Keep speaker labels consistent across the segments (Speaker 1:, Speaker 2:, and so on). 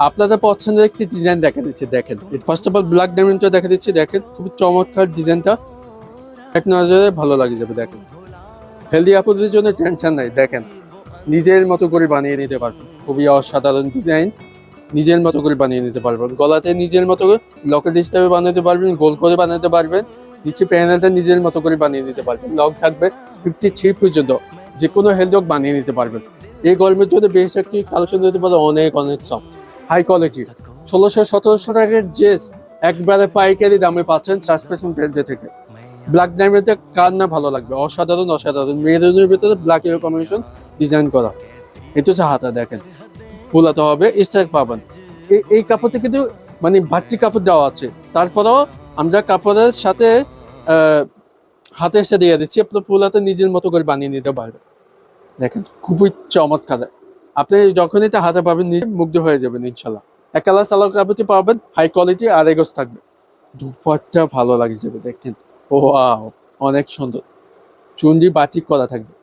Speaker 1: আপনাদের পছন্দের একটি ডিজাইন দেখা দিচ্ছে, দেখেন। ফার্স্ট অফ অল ব্ল্যাক ডায়মন্ডটা দেখা দিচ্ছে, দেখেন খুবই চমৎকার ডিজাইনটা, এক নজরে ভালো লাগে যাবে। দেখেন হেলদি আপুদের জন্য টেনশন নাই, দেখেন নিজের মতো করে বানিয়ে নিতে পারবেন, খুবই অসাধারণ ডিজাইন, নিজের মতো করে বানিয়ে নিতে পারবেন। গলাতে নিজের মতো করে লকেট হিসেবে বানাতে পারবেন, গোল করে বানাতে পারবেন, নিচে প্যানেলটা নিজের মতো করে বানিয়ে নিতে পারবেন। লং থাকবে 53 পর্যন্ত, যে কোনো হেলদি হোক বানিয়ে নিতে পারবেন। এই গরমের জন্য বেশ একটি কালেকশন দিতে পারে, অনেক অনেক সফট হাই কোয়ালিটি। 1600-1700 টাকার ড্রেস একবারে পাইকারি দামে পাচ্ছেন সাসপেনশন ব্র্যান্ডে থেকে। ব্ল্যাক ডায়মন্ডটা কার না ভালো লাগবে, অসাধারণ অসাধারণ, মেরুনের ভিতরে ব্ল্যাক এর কম্বিনেশন ডিজাইন করা। এটা হচ্ছে হাতা, দেখেন ফুলাতে হবে, স্ট্রাইক পাবেন। এই কাপড়তে কিন্তু মানে ভাট্টি কাপড় দেওয়া আছে, তারপরেও আমরা কাপড়ের সাথে হাতে এসে দিয়ে দিচ্ছি, আপনার ফুলাতে নিজের মতো করে বানিয়ে নিতে পারবেন। দেখেন খুবই চমৎকার, আপনি যখন এটা হাতে পাবেন নিজে মুগ্ধ হয়ে যাবেন ইনশাল্লাহ। এক কালার সালোয়ার কাপড়টি পাবেন, হাই কোয়ালিটি আর এগোজ থাকবে, দুপাট্টা ভালো লাগে যাবে। দেখেন ও অনেক সুন্দর, চুন্ডি বাটিক করা থাকবে,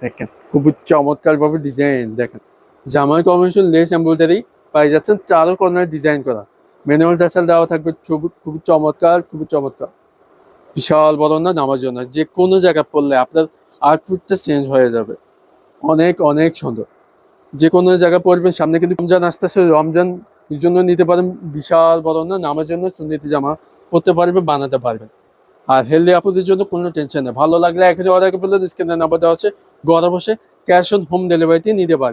Speaker 1: দেখেন খুবই চমৎকার ভাবে ডিজাইন। দেখেন জামার কম্বিনেশন লেস এমব্রয়ডারি পাই যাচ্ছেন, চারো কর্নার ডিজাইন করা, ম্যানুয়াল টাসেল দেওয়া থাকবে, খুবই চমৎকার, খুবই চমৎকার। বিশাল বড় না, নামার জন্য যে কোনো জায়গায় পড়লে আপনার আউটফিটটা চেঞ্জ হয়ে যাবে, অনেক অনেক সুন্দর। যে কোনো জায়গায় পড়বেন, সামনে কিন্তু রমজান আসতেছে, রমজান জন্য নিতে পারেন, বিশাল বড় না, নামার জন্য সুন্নতি জামা পরতে পারবেন, বানাতে পারবেন। আর হেলদি আপুদের জন্য কোনো টেনশন নেই, ভালো লাগলে এখানে অর্ডার করলে স্ক্রিনে নাম্বার দেওয়া আছে, ঘরে বসে ক্যাশ অন হোম ডেলিভারিতে নিতে পারবেন।